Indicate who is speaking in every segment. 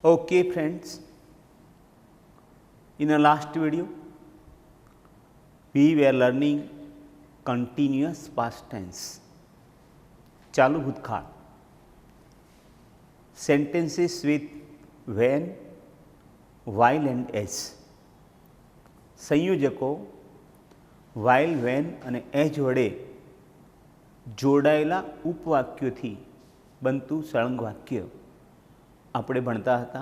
Speaker 1: Okay friends, in the last video we were learning continuous past tense, ચાલુ ભૂતકાળ, sentences with when, while and as. સંયોજકો while, when અને as વડે જોડાયેલા ઉપવાક્યોથી બનતું સળંગ વાક્ય આપણે ભણતા હતા.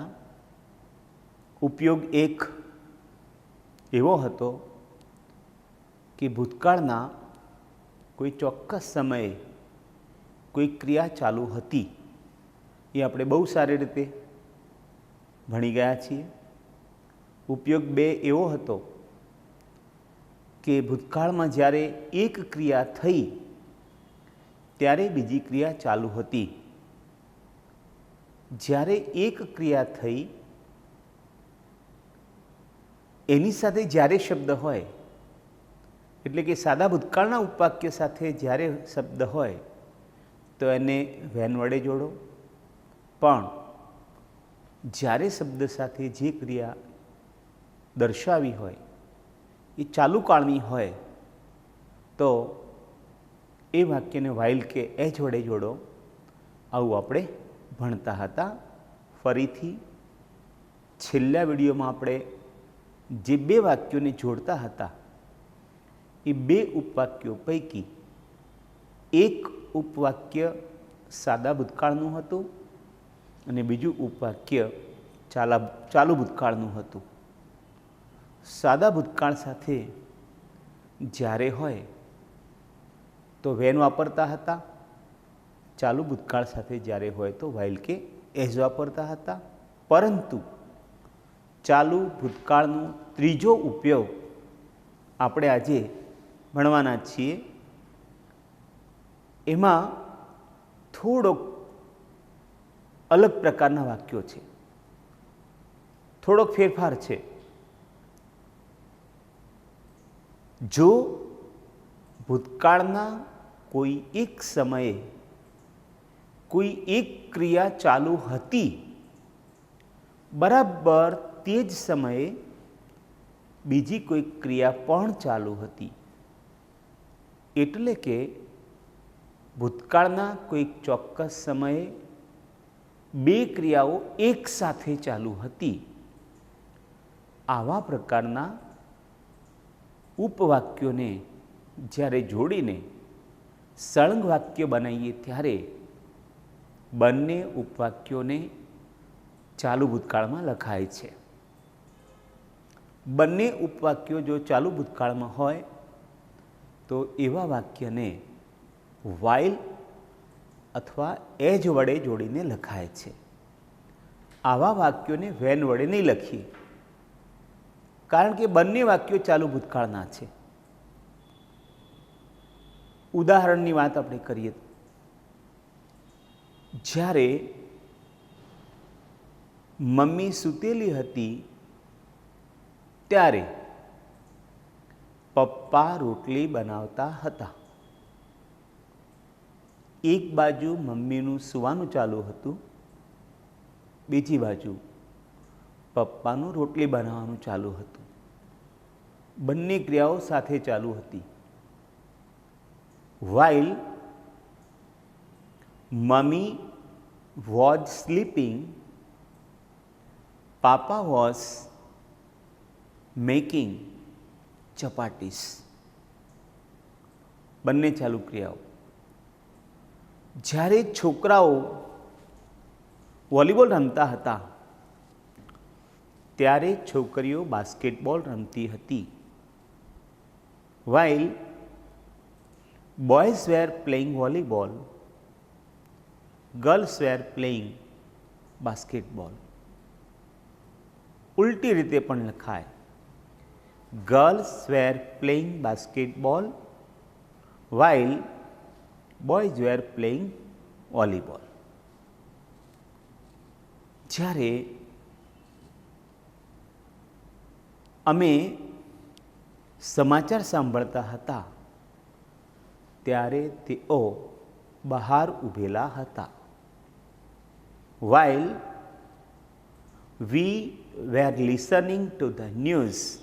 Speaker 1: ઉપયોગ એક એવો હતો કે ભૂતકાળના કોઈ ચોક્કસ સમયે કોઈ ક્રિયા ચાલુ હતી એ આપણે બહુ સારી રીતે ભણી ગયા છીએ. ઉપયોગ બે એવો હતો કે ભૂતકાળમાં જ્યારે એક ક્રિયા થઈ ત્યારે બીજી ક્રિયા ચાલુ હતી. જ્યારે એક ક્રિયા થઈ એની સાથે જ્યારે શબ્દ હોય, એટલે કે સાદા ભૂતકાળના ઉપવાક્ય સાથે જ્યારે શબ્દ હોય તો એને વેન વડે જોડો, પણ જ્યારે શબ્દ સાથે જે ક્રિયા દર્શાવી હોય એ ચાલુ કાળની હોય તો એ વાક્યને વાઇલ કે એચ વડે જોડો. આવું આપણે ભણતા હતા. ફરીથી છેલ્લા વિડીયોમાં આપણે જે બે વાક્યોને જોડતા હતા એ બે ઉપવાક્યો પૈકી એક ઉપવાક્ય સાદા ભૂતકાળનું હતું અને બીજું ઉપવાક્ય ચાલુ ભૂતકાળનું હતું. સાદા ભૂતકાળ સાથે જ્યારે હોય તો વેન વાપરતા હતા, ચાલુ ભૂતકાળ સાથે જ્યારે હોય તો વાઇલ કે એઝ વાપરતા હતા. પરંતુ ચાલુ ભૂતકાળનો ત્રીજો ઉપયોગ આપણે આજે ભણવાના છીએ. એમાં થોડોક અલગ પ્રકારના વાક્યો છે, થોડોક ફેરફાર છે. જો ભૂતકાળના કોઈ એક સમયે કોઈ એક ક્રિયા ચાલુ હતી, બરાબર તે જ સમયે બીજી કોઈ ક્રિયા પણ ચાલુ હતી, એટલે કે ભૂતકાળના કોઈક ચોક્કસ સમયે બે ક્રિયાઓ એક સાથે ચાલુ હતી, આવા પ્રકારના ઉપવાક્યોને જ્યારે જોડીને સળંગ વાક્ય બનાવીએ ત્યારે બંને ઉપવાક્યોને ચાલુ ભૂતકાળમાં લખાય છે. બંને ઉપવાક્યો જો ચાલુ ભૂતકાળમાં હોય તો એવા વાક્યને વાઇલ અથવા એજ વડે જોડીને લખાય છે. આવા વાક્યોને વેન વડે નહીં લખીએ, કારણ કે બંને વાક્યો ચાલુ ભૂતકાળના છે. ઉદાહરણની વાત આપણે કરીએ. જ્યારે મમ્મી સૂતેલી હતી ત્યારે પપ્પા રોટલી બનાવતા હતા. એક બાજુ મમ્મીનું સૂવાનું ચાલુ હતું, બીજી બાજુ પપ્પાનું રોટલી બનાવવાનું ચાલુ હતું. બંને ક્રિયાઓ સાથે ચાલુ હતી. while mummy was sleeping, papa was making chapatis. બંને ચાલુ ક્રિયાઓ. જ્યારે છોકરાઓ વોલીબોલ રમતા હતા ત્યારે છોકરીઓ બાસ્કેટબોલ રમતી હતી. while boys were playing volleyball, girls were playing basketball. ઉલટી રીતે પણ લખાય. girls were playing basketball while boys were playing volleyball. જ્યારે અમે સમાચાર સાંભળતા હતા ત્યારે તેઓ બહાર ઊભેલા હતા. while We were listening to the news.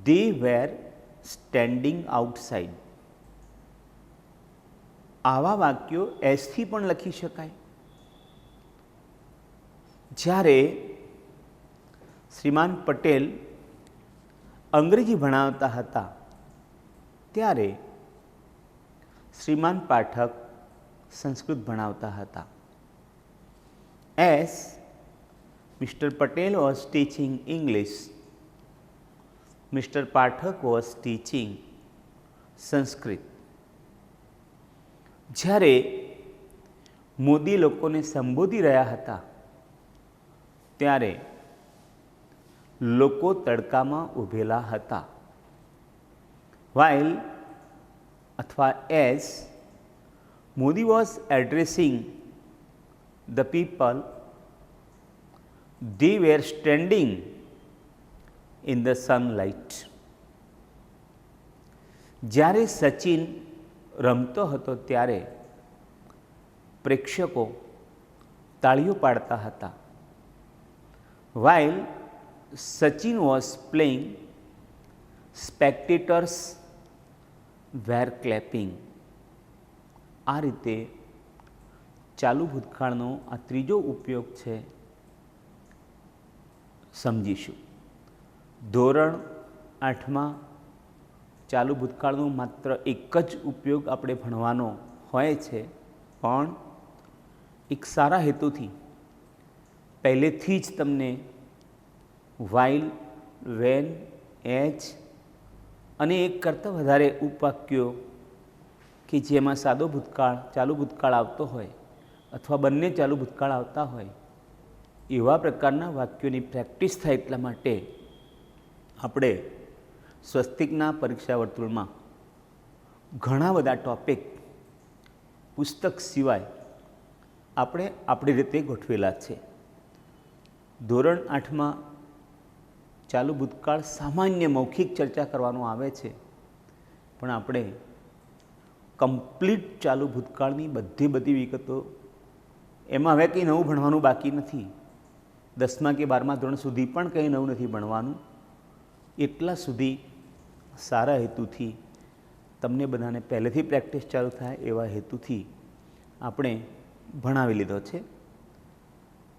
Speaker 1: They were standing outside. આવા વાક્યો એસથી પણ લખી શકાય. જ્યારે શ્રીમાન પટેલ અંગ્રેજી ભણાવતા હતા ત્યારે શ્રીમાન પાઠક સંસ્કૃત ભણાવતા હતા. As Mr. Patel was teaching English, Mr. Pathak was teaching Sanskrit. જ્યારે મોદી લોકોને સંબોધી રહ્યા હતા ત્યારે લોકો તડકામાં ઊભેલા હતા. While અથવા as Modi was addressing the people, they were standing in the sunlight. જ્યારે સચિન રમતો હતો ત્યારે પ્રેક્ષકો તાળીઓ પાડતા હતા. While Sachin was playing, spectators were clapping. આ રીતે ચાલુ ભૂતકાળનો આ ત્રીજો ઉપયોગ છે સમજીશું. ધોરણ 8માં ચાલુ ભૂતકાળનો માત્ર એક જ ઉપયોગ આપણે ભણવાનો હોય છે, પણ એક સારા હેતુથી પહેલેથી જ તમને વાઇલ, વેન, એચ અને એક કરતાં વધારે ઉપવાક્યો કે જેમાં સાદો ભૂતકાળ, ચાલુ ભૂતકાળ આવતો હોય અથવા બંને ચાલુ ભૂતકાળ આવતા હોય એવા પ્રકારના વાક્યોની પ્રેક્ટિસ થાય એટલા માટે આપણે સ્વસ્તિકના પરીક્ષા વર્તુળમાં ઘણા બધા ટૉપિક પુસ્તક સિવાય આપણે આપણી રીતે ગોઠવેલા છે. ધોરણ 8માં ચાલુ ભૂતકાળ સામાન્ય મૌખિક ચર્ચા કરવાનો આવે છે, પણ આપણે કમ્પ્લીટ ચાલુ ભૂતકાળની બધી વિગતો, એમાં હવે કંઈ નવું ભણવાનું બાકી નથી. 10મા કે 12મા ધોરણ સુધી પણ કંઈ નવું નથી ભણવાનું. એટલા સુધી સારા હેતુથી તમને બધાને પહેલેથી પ્રેક્ટિસ ચાલુ થાય એવા હેતુથી આપણે ભણાવી લીધો છે.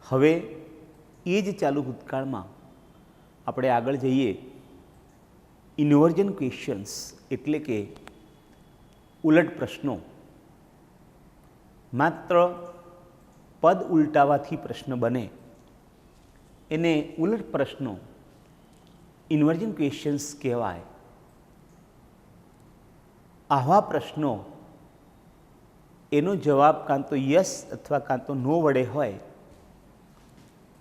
Speaker 1: હવે એ જ ચાલુ ભૂતકાળમાં આપણે આગળ જઈએ. ઇન્વર્જન ક્વેશ્ચન્સ એટલે કે ઉલટ પ્રશ્નો. માત્ર પદ ઉલટાવાથી પ્રશ્ન બને એને ઉલટ પ્રશ્નો, ઇન્વર્જન ક્વેશ્ચન્સ કહેવાય. આવા પ્રશ્નો એનો જવાબ કાં તો યસ અથવા કાં તો નો વડે હોય.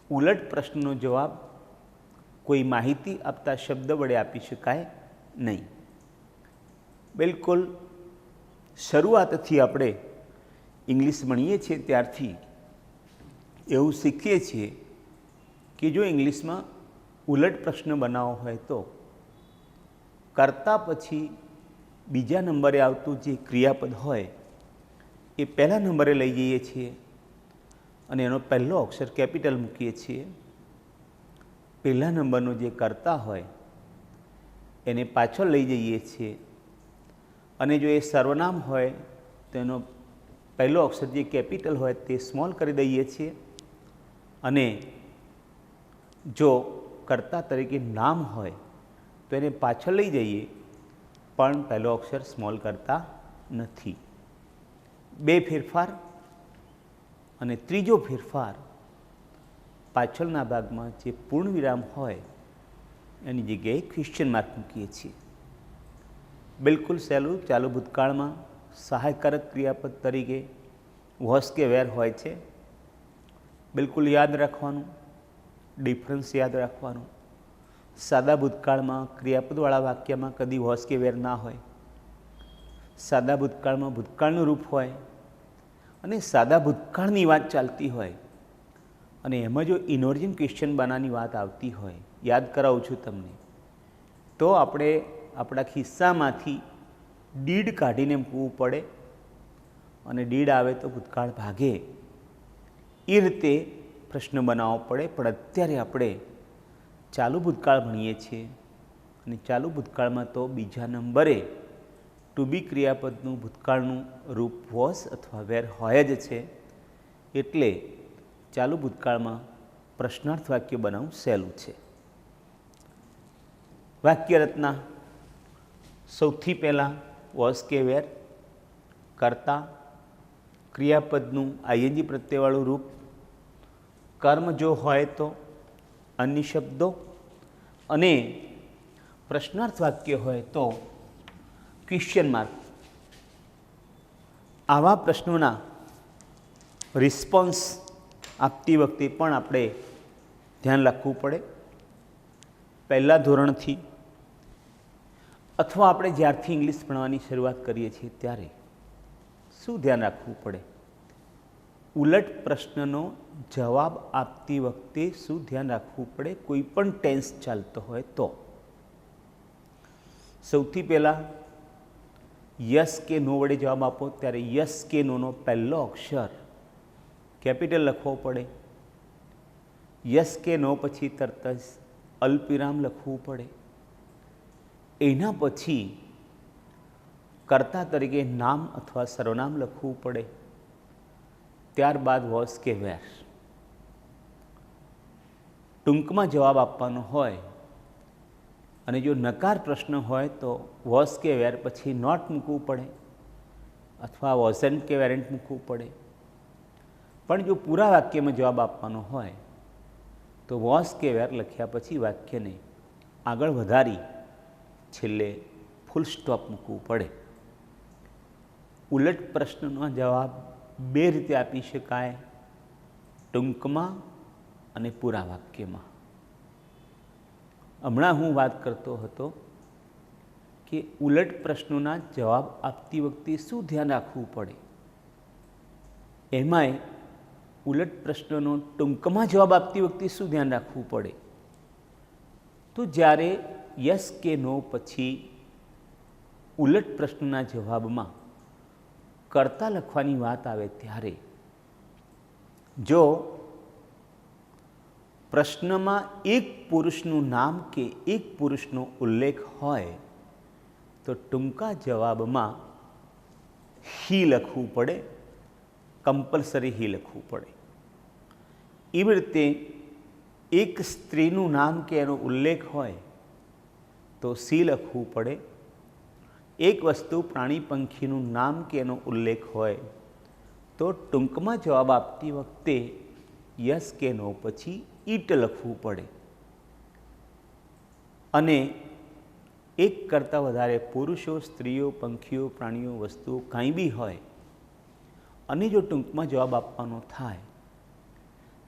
Speaker 1: ઉલટ પ્રશ્નનો જવાબ કોઈ માહિતી આપતા શબ્દ વડે આપી શકાય નહીં. બિલકુલ શરૂઆતથી આપણે ઇંગ્લિશ ભણીએ છીએ ત્યારથી એવું શીખીએ છીએ કે જો ઇંગ્લિશમાં ઉલટ પ્રશ્ન બનાવવો હોય તો કર્તા પછી બીજા નંબરે આવતું જે ક્રિયાપદ હોય એ પહેલા નંબરે લઈ જઈએ છીએ અને એનો પહેલો અક્ષર કેપિટલ મૂકીએ છીએ. પહેલા નંબરનો જે કર્તા હોય એને પાછળ લઈ જઈએ છીએ અને જો એ સર્વનામ હોય તો એનો પહેલો અક્ષર જે કેપિટલ હોય તે સ્મોલ કરી દઈએ છીએ અને જો કર્તા તરીકે નામ હોય તો એને પાછળ લઈ જઈએ પણ પહેલો અક્ષર સ્મોલ કરતા નથી. બે ફેરફાર. અને ત્રીજો ફેરફાર પાછળના ભાગમાં જે પૂર્ણ વિરામ હોય એની જગ્યાએ ક્વેશ્ચન માર્ક મૂકીએ છીએ. બિલકુલ સહેલું. ચાલુ ભૂતકાળમાં સહાયકારક ક્રિયાપદ તરીકે વોસ કે વેર હોય છે. બિલકુલ યાદ રાખવાનું, ડિફરન્સ યાદ રાખવાનું. સાદા ભૂતકાળમાં ક્રિયાપદવાળા વાક્યમાં કદી વોસ કે વેર ના હોય. સાદા ભૂતકાળમાં ભૂતકાળનું રૂપ હોય અને સાદા ભૂતકાળની વાત ચાલતી હોય અને એમાં જો ઇન્વર્જન ક્વેશ્ચન બનાવવાની વાત આવતી હોય, યાદ કરાવું છું તમને, તો આપણે આપણા ખિસ્સામાંથી ડીડ કાઢીને મૂકવું પડે અને ડીડ આવે તો ભૂતકાળ ભાગે. એ રીતે પ્રશ્ન બનાવવો પડે, પણ અત્યારે આપણે ચાલુ ભૂતકાળ ભણીએ છીએ અને ચાલુ ભૂતકાળમાં તો બીજા નંબરે ટુ બી ક્રિયાપદનું ભૂતકાળનું રૂપ વોઝ અથવા વેર હોય જ છે, એટલે ચાલુ ભૂતકાળમાં પ્રશ્નાર્થ વાક્ય બનાવવું સહેલું છે. વાક્ય રચના સૌથી પહેલાં વોઝ કે વેર, કર્તા, ક્રિયાપદનું આઈએનજી પ્રત્યયવાળું રૂપ, કર્મ જો હોય તો અન્ય શબ્દો, અને પ્રશ્નાર્થ વાક્ય હોય તો ક્વેશ્ચન માર્ક. આવા પ્રશ્નોના રિસ્પોન્સ આપતી વખતે પણ આપણે ધ્યાન રાખવું પડે. પહેલાં ધોરણથી અથવા આપણે જ્યારથી ઇંગ્લિશ ભણવાની શરૂઆત કરીએ છીએ ત્યારે શું ધ્યાન રાખવું પડે? ઉલટ પ્રશ્નનો જવાબ આપતી વખતે શું ધ્યાન રાખવું પડે? કોઈ પણ ટેન્સ ચાલતો હોય તો સૌથી પહેલાં યસ કે નો વડે જવાબ આપો ત્યારે યસ કે નોનો પહેલો અક્ષર કેપિટલ લખવો પડે. યસ કે નો પછી તરત જ અલ્પવિરામ લખવું પડે. એના પછી કર્તા તરીકે નામ અથવા સર્વનામ લખવું પડે. ત્યારબાદ વોઝ કે વેર. ટૂંકમાં જવાબ આપવાનો હોય અને જો નકાર પ્રશ્ન હોય તો વોઝ કે વેર પછી નોટ મૂકવું પડે અથવા વોઝન્ટ કે વેરન્ટ મૂકવું પડે. પણ જો પૂરા વાક્યમાં જવાબ આપવાનો હોય તો વોઝ કે વેર લખ્યા પછી વાક્યને આગળ વધારી છેલ્લે ફૂલ સ્ટોપ મૂકવું પડે. ઉલટ પ્રશ્નનો જવાબ બે રીતે આપી શકાય, ટૂંકમાં અને પૂરા વાક્યમાં. હમણાં હું વાત કરતો હતો કે ઉલટ પ્રશ્નોના જવાબ આપતી વખતે શું ધ્યાન રાખવું પડે. એમાંય ઉલટ પ્રશ્નનો ટૂંકમાં જવાબ આપતી વખતે શું ધ્યાન રાખવું પડે? તો જ્યારે યસ કે નો પછી ઉલટ પ્રશ્નના જવાબમાં કર્તા લખવાની વાત આવે ત્યારે જો પ્રશ્નમાં એક પુરુષનું નામ કે એક પુરુષનો ઉલ્લેખ હોય તો ટૂંકા જવાબમાં હી લખવું પડે, કમ્પલસરી હી લખવું પડે. એવી રીતે એક સ્ત્રીનું નામ કે એનો ઉલ્લેખ હોય તો સી લખવું પડે. એક વસ્તુ પ્રાણી પંખીનું નામ કે એનો ઉલ્લેખ હોય તો ટૂંકમાં જવાબ આપતી વખતે યસ કે નો પછી ઈટ લખવું પડે. અને એક કરતાં વધારે પુરુષો, સ્ત્રીઓ, પંખીઓ, પ્રાણીઓ, વસ્તુઓ કાંઈ બી હોય અને જો ટૂંકમાં જવાબ આપવાનો થાય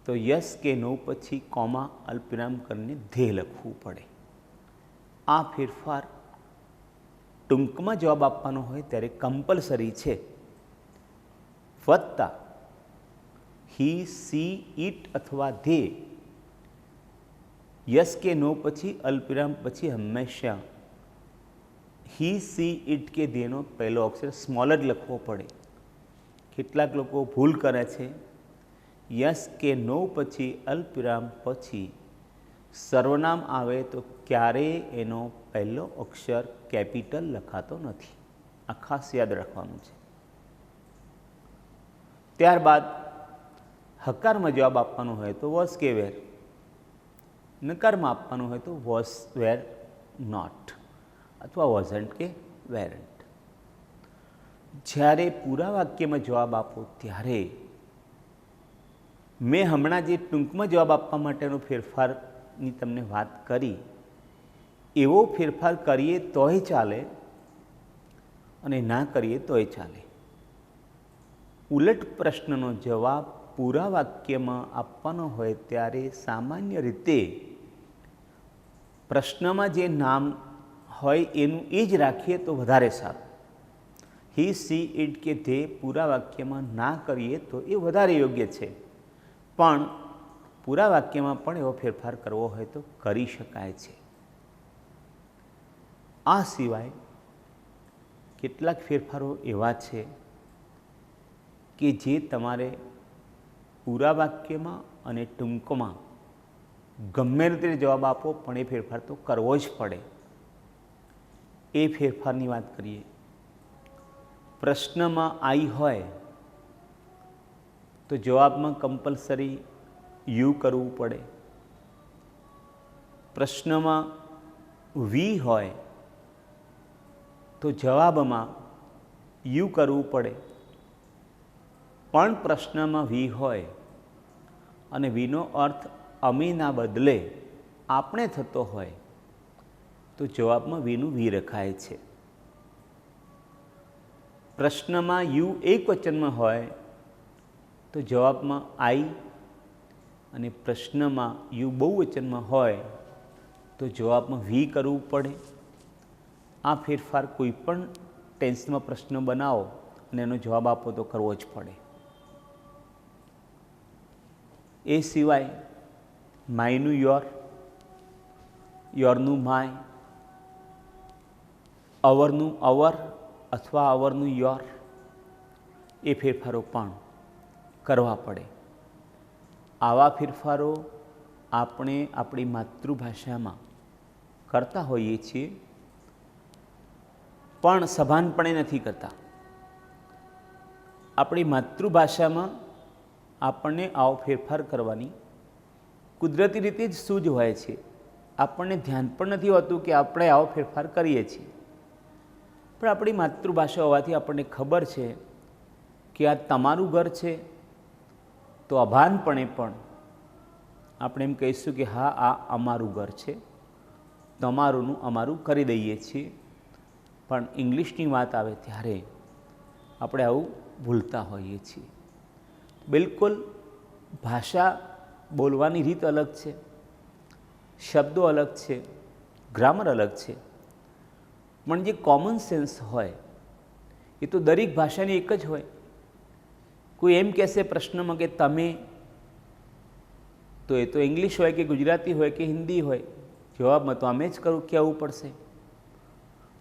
Speaker 1: તો યસ કે નો પછી કોમા અલ્પવિરામ કરીને ધ્યેય લખવું પડે. આ ફેરફાર ટૂંકમાં જવાબ આપવાનો હોય ત્યારે કમ્પલસરી છે. વત્તા હી, સી, ઈટ અથવા ધે યસ કે નો પછી અલ્પવિરામ પછી હંમેશા હી, સી, ઈટ કે ધેનો પહેલો અક્ષર સ્મોલ જ લખવો પડે. કેટલાક લોકો ભૂલ કરે છે, યસ કે નો પછી અલ્પવિરામ પછી સર્વનામ આવે તો ક્યારેય એનો પહેલો અક્ષર કેપિટલ લખાતો નથી. આ ખાસ યાદ રાખવાનું છે. ત્યારબાદ હકારમાં જવાબ આપવાનો હોય તો વોઝ કે વેર, નકારમાં આપવાનો હોય તો વોઝ વેર નોટ અથવા વોઝન્ટ કે વેરન્ટ. જ્યારે પૂરા વાક્યમાં જવાબ આપો ત્યારે મેં હમણાં જે ટૂંકમાં જવાબ આપવા માટેનો ફેરફારની તમને વાત કરી એવો ફેરફાર કરીએ તોય ચાલે અને ના કરીએ તોય ચાલે. ઉલટ પ્રશ્નનો જવાબ પૂરા વાક્યમાં આપવાનો હોય ત્યારે સામાન્ય રીતે પ્રશ્નમાં જે નામ હોય એનું એ જ રાખીએ તો વધારે સારું. હી, સી, ઈટ કે ધે પૂરા વાક્યમાં ના કરીએ તો એ વધારે યોગ્ય છે. પણ પૂરા વાક્યમાં પણ એવો ફેરફાર કરવો હોય તો કરી શકાય છે. આ સિવાય કેટલાક ફેરફારો એવા છે કે જે તમારે પૂરા વાક્યમાં અને ટૂંકમાં ગમે રીતે જવાબ આપો, પણ એ ફેરફાર તો કરવો જ પડે. એ ફેરફારની વાત કરીએ. પ્રશ્નમાં આઈ હોય તો જવાબમાં કમ્પલસરી યુ કરવું પડે. પ્રશ્નમાં વી હોય તો જવાબમાં યુ કરવું પડે. પણ પ્રશ્નમાં વી હોય અને વીનો અર્થ અમીના બદલે આપણે થતો હોય તો જવાબમાં વીનું વી રખાય છે. પ્રશ્નમાં યુ એક વચનમાં હોય તો જવાબમાં આઈ, અને પ્રશ્નમાં યુ બહુવચનમાં હોય તો જવાબમાં વી કરવું પડે. આ ફેરફાર કોઈ પણ ટેન્સમાં પ્રશ્ન બનાવો અને એનો જવાબ આપો તો કરવો જ પડે. એ સિવાય માયનું યોર, યોરનું માય, અવરનું અવર અથવા અવરનું યોર, એ ફેરફારો પણ કરવા પડે. આવા ફેરફારો આપણે આપણી માતૃભાષામાં કરતા હોઈએ છીએ, પણ સભાનપણે નથી કરતા. આપણી માતૃભાષામાં આપણને આવો ફેરફાર કરવાની કુદરતી રીતે જ સૂઝ હોય છે. આપણને ધ્યાન પણ નથી હોતું કે આપણે આવો ફેરફાર કરીએ છીએ, પણ આપણી માતૃભાષા હોવાથી આપણને ખબર છે કે આ તમારું ઘર છે, તો અભાનપણે પણ આપણે એમ કહીશું કે હા, આ અમારું ઘર છે. તમારુંનું અમારું કરી દઈએ છીએ. પણ ઇંગ્લિશની વાત આવે ત્યારે આપણે આવું ભૂલતા હોઈએ છીએ. બિલકુલ ભાષા બોલવાની રીત અલગ છે, શબ્દો અલગ છે, ગ્રામર અલગ છે, પણ જે કોમન સેન્સ હોય એ તો દરેક ભાષાની એક જ હોય. કોઈ એમ કહેશે પ્રશ્નમાં કે તમે, તો એ તો ઇંગ્લિશ હોય કે ગુજરાતી હોય કે હિન્દી હોય, જવાબમાં તો અમે જ કહેવું પડશે.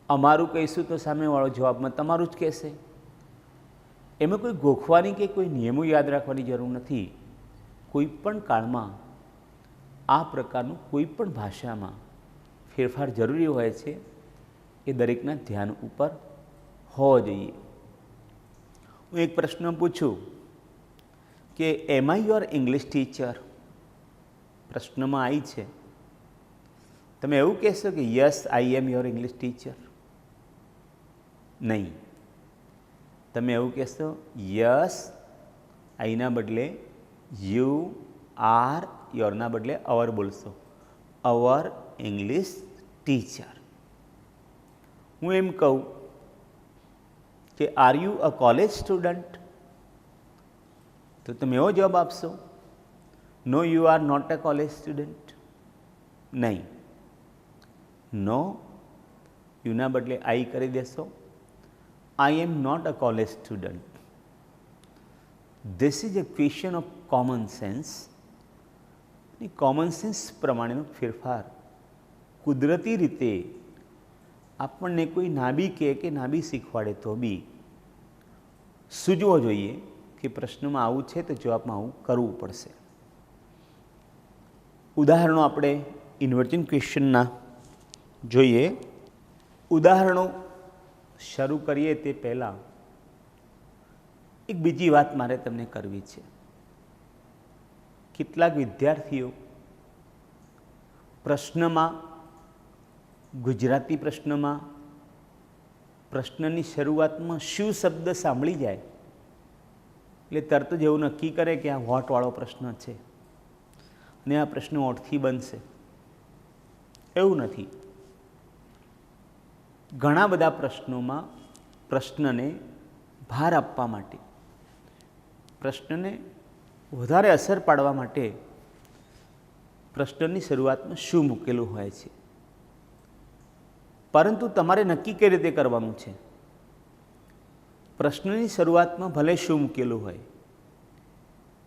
Speaker 1: અમારું કહીશું તો સામેવાળો જવાબમાં તમારું જ કહેશે. એમાં કોઈ ગોખવાની કે કોઈ નિયમો યાદ રાખવાની જરૂર નથી. કોઈ પણ કાળમાં આ પ્રકારનું કોઈ પણ ભાષામાં ફેરફાર જરૂરી હોય છે, એ દરેકના ધ્યાન ઉપર હોવો જોઈએ. હું એક પ્રશ્ન પૂછું કે એમ આઈ યોર ઇંગ્લિશ ટીચર? પ્રશ્નમાં આઈ છે, તમે એવું કહેશો કે yes I M your English teacher? નહીં. તમે એવું કહેશો યસ આઈના બદલે યુ આર, યોરના બદલે અવર બોલશો. Our English teacher. હું એમ કહું કે are you a college student? તો તમે એવો જવાબ આપશો no you are not a college student. નહીં. નો, યુના બદલે આઈ કરી દેશો. I am not a college student. This is a question of common sense. Common sense પ્રમાણેનો ફેરફાર કુદરતી રીતે આપણને કોઈ નાબી કહે કે નાબી શીખવાડે તો બી સૂઝવો જોઈએ કે પ્રશ્નમાં આવું છે તો જવાબમાં આવું કરવું પડશે. ઉદાહરણો આપણે ઇન્વર્ટિંગ ક્વેશ્ચનના જોઈએ. ઉદાહરણો શરૂ કરીએ તે પહેલાં એક બીજી વાત મારે તમને કરવી છે. કેટલાક વિદ્યાર્થીઓ પ્રશ્નમાં, ગુજરાતી પ્રશ્નમાં, પ્રશ્નની શરૂઆતમાં શું શબ્દ સાંભળી જાય એટલે તરત જ એવું નક્કી કરે કે આ વોટવાળો પ્રશ્ન છે અને આ પ્રશ્ન વોટથી બનશે. એવું નથી. ઘણા બધા પ્રશ્નોમાં પ્રશ્નને ભાર આપવા માટે, પ્રશ્નને વધારે અસર પાડવા માટે પ્રશ્નની શરૂઆતમાં શું મૂકેલું હોય છે. પરંતુ તમારે નક્કી કઈ રીતે કરવાનું છે? પ્રશ્નની શરૂઆતમાં ભલે શું મૂકેલું હોય,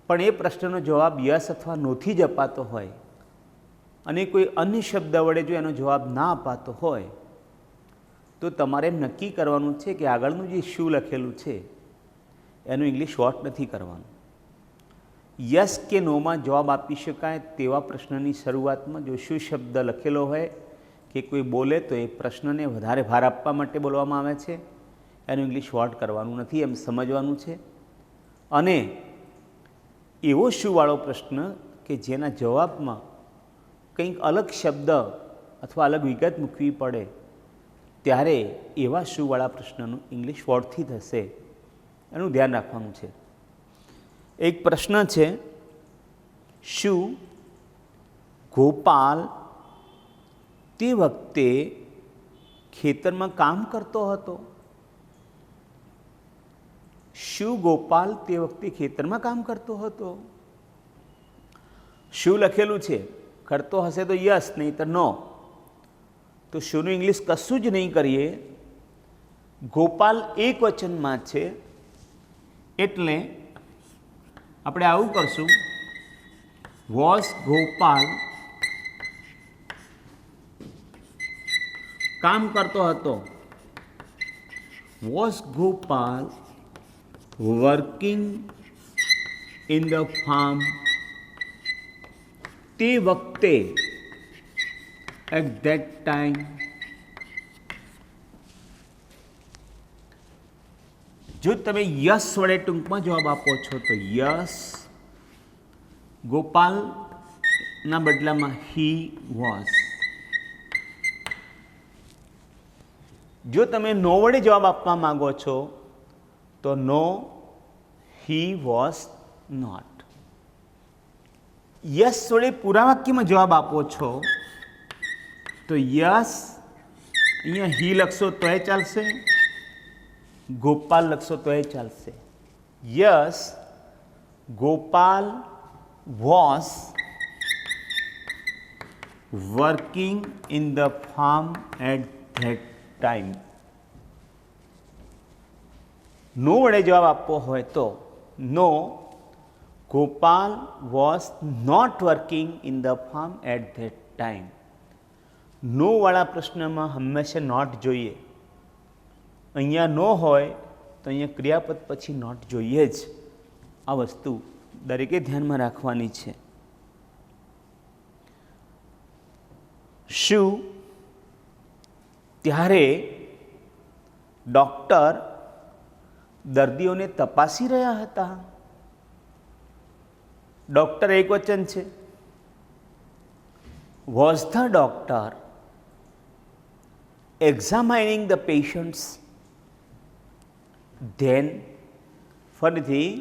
Speaker 1: પણ એ પ્રશ્નનો જવાબ યસ અથવા નોથી જ અપાતો હોય અને કોઈ અન્ય શબ્દ વડે જો એનો જવાબ ના અપાતો હોય તો તમારે એમ નક્કી કરવાનું છે કે આગળનું જે શું લખેલું છે એનું ઇંગ્લિશ વોટ નથી કરવાનું. યસ કે નોમાં જવાબ આપી શકાય તેવા પ્રશ્નની શરૂઆતમાં જો શું શબ્દ લખેલો હોય કે કોઈ બોલે તો એ પ્રશ્નને વધારે ભાર આપવા માટે બોલવામાં આવે છે, એનું ઇંગ્લિશ વર્ડ કરવાનું નથી, એમ સમજવાનું છે. અને એવો શુંવાળો પ્રશ્ન કે જેના જવાબમાં કંઈક અલગ શબ્દ અથવા અલગ વિગત મૂકવી પડે ત્યારે એવા શુંવાળા પ્રશ્નનું ઇંગ્લિશ વર્ડથી થશે, એનું ધ્યાન રાખવાનું છે. એક પ્રશ્ન છે, શું ગોપાલ તે વખતે ખેતરમાં કામ કરતો હતો? શું ગોપાલ તે વખતે ખેતરમાં કામ કરતો હતો? શું લખેલું છે? કરતો હશે તો યસ, નહીં તો નો. તો શુંનું ઇંગ્લિશ કશું જ નહીં કરીએ. ગોપાલ એક વચનમાં છે એટલે આપણે આવું કરશું, વોઝ ગોપાલ કામ કરતો હતો. Was Gopal working in the farm તે વખતે, એટ ધેટ ટાઈમ. જો તમે યસ વડે ટૂંકમાં જવાબ આપો છો તો યસ, ગોપાલના બદલામાં હી વોઝ. જો તમે નો વડે જવાબ આપવા માંગો છો તો નો, હી વોઝ નોટ. યસ વડે પૂરા વાક્યમાં જવાબ આપો છો તો યસ, અહીંયા હી લખશો તોય ચાલશે, ગોપાલ લખશો તોય ચાલશે. Yes, Gopal was working in the farm at that time. No વડે જવાબ આપવો હોય તો no, Gopal was not working in the farm at that time. No વાળા પ્રશ્નમાં હંમેશા નોટ જોઈએ. અહીંયા નો હોય તો અહીંયા ક્રિયાપદ પછી નોટ જોઈએ જ. આ વસ્તુ દરેકે ધ્યાનમાં રાખવાની છે. શું ત્યારે ડૉક્ટર દર્દીઓને તપાસી રહ્યા હતા? ડૉક્ટર એક વચન છે. Was the doctor examining the patients then? ફરીથી,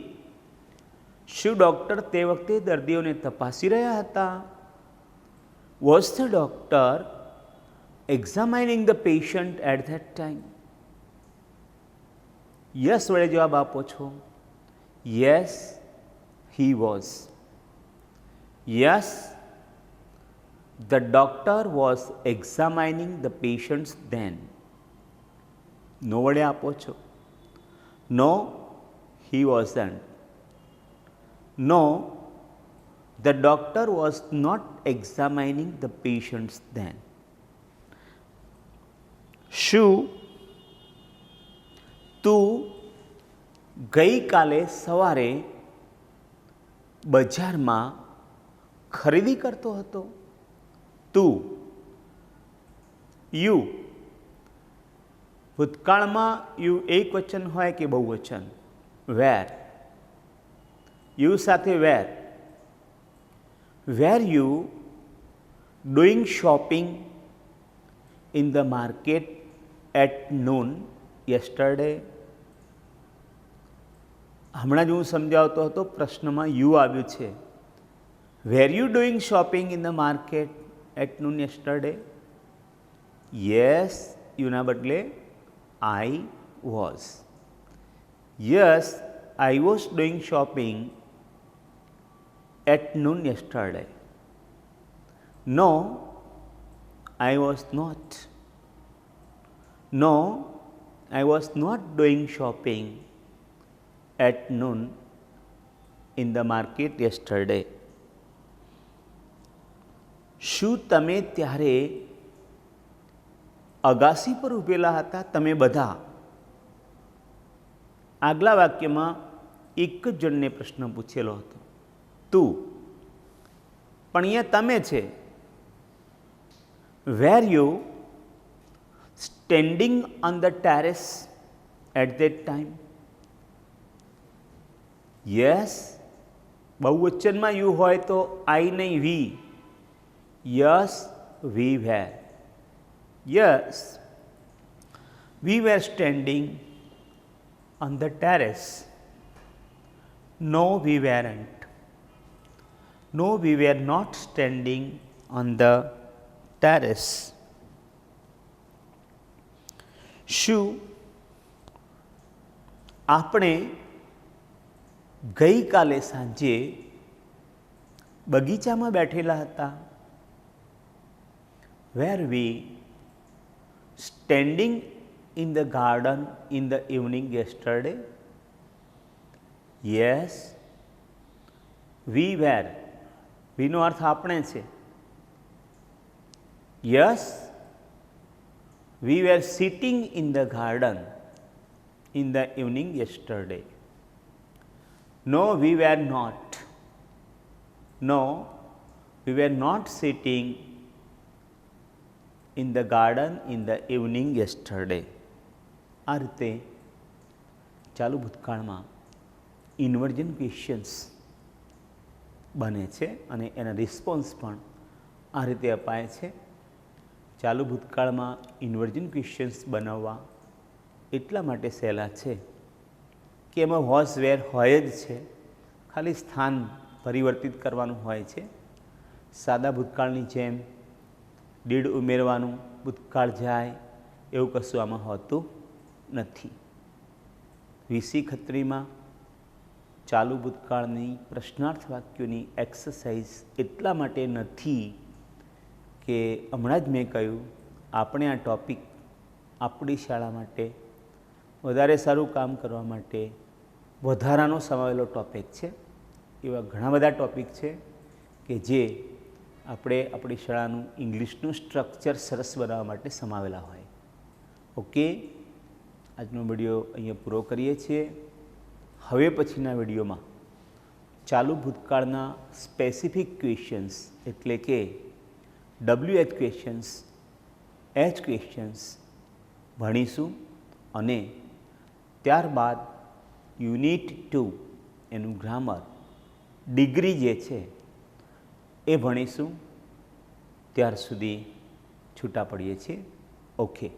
Speaker 1: શું ડૉક્ટર તે વખતે દર્દીઓને તપાસી રહ્યા હતા? Was the doctor examining the patient at that time? Yes વડે જવાબ આપો છો. Yes, he was. Yes, the doctor was examining the patients then. No વડે આપો છો. No, he wasn't. No, the doctor was not examining the patients then. શું તું ગઈકાલે સવારે બજારમાં ખરીદી કરતો હતો? તું, યુ. ભૂતકાળમાં યુ એક વચન હોય કે બહુવચન? વેર. યુ સાથે વેર. Were you doing shopping in the market at noon yesterday? હમણાં જ હું સમજાવતો હતો, પ્રશ્નમાં યુ આવ્યું છે. Were you doing shopping in the market at noon yesterday? Yes, યુના બદલે I was. Yes, I was doing shopping at noon yesterday. No, I was not. No, I was not doing shopping at noon in the market yesterday. શું તમે ત્યારે અગાસી પર ઊભેલા હતા? તમે બધા. આગલા વાક્યમાં એક જ જણને પ્રશ્ન પૂછેલો હતો. તું, પણ અહીંયા તમે છે. Were you standing on the terrace at that time? Yes, બહુવચનમાં યુ હોય તો આઈ નહીં we. Yes, we were. Yes, we were standing on the terrace. No, we weren't. No, we were not standing on the terrace. શું આપણે ગઈકાલે સાંજે બગીચામાં બેઠેલા હતા? Were we standing in the garden in the evening yesterday? Yes, we were. We નો અર્થ આપણે છે. Yes, we were sitting in the garden in the evening yesterday. No, we were not. No, we were not sitting in the garden in the evening yesterday. આ રીતે ચાલુ ભૂતકાળમાં ઇન્વર્જન questions બને છે અને એના રિસ્પોન્સ પણ આ રીતે અપાય છે. ચાલુ ભૂતકાળમાં ઇન્વર્જન ક્વેશ્ચન્સ બનાવવા એટલા માટે સહેલા છે કે એમાં વોઝ વેર હોય જ છે, ખાલી સ્થાન પરિવર્તિત કરવાનું હોય છે. સાદા ભૂતકાળની જેમ ડીડ ઉમેરવાનું, ભૂતકાળ જાય એવું કશું આમાં હોતું નથી. વીસી ખત્રીમાં ચાલુ ભૂતકાળની પ્રશ્નાર્થ વાક્યોની એક્સરસાઇઝ એટલા માટે નથી કે હમણાં જ મેં કહ્યું આપણે આ ટૉપિક આપણી શાળા માટે વધારે સારું કામ કરવા માટે વધારાનો સમાવેલો ટૉપિક છે. એવા ઘણા બધા ટૉપિક છે કે જે આપણે આપણી શાળાનું ઇંગ્લિશનું સ્ટ્રક્ચર સરસ બનાવવા માટે સમાવેલા હોય. ઓકે, આજનો વિડીયો અહીંયા પૂરો કરીએ છીએ. હવે પછીના વિડીયોમાં ચાલુ ભૂતકાળના સ્પેસિફિક ક્વેશ્ચન્સ એટલે કે WH ક્વેશ્ચન્સ, H ક્વેશ્ચન્સ ભણીશું અને ત્યારબાદ યુનિટ 2 એનું ગ્રામર, ડિગ્રી જે છે એ ભણીશું. ત્યાર સુધી છૂટા પડીએ છીએ. ઓકે.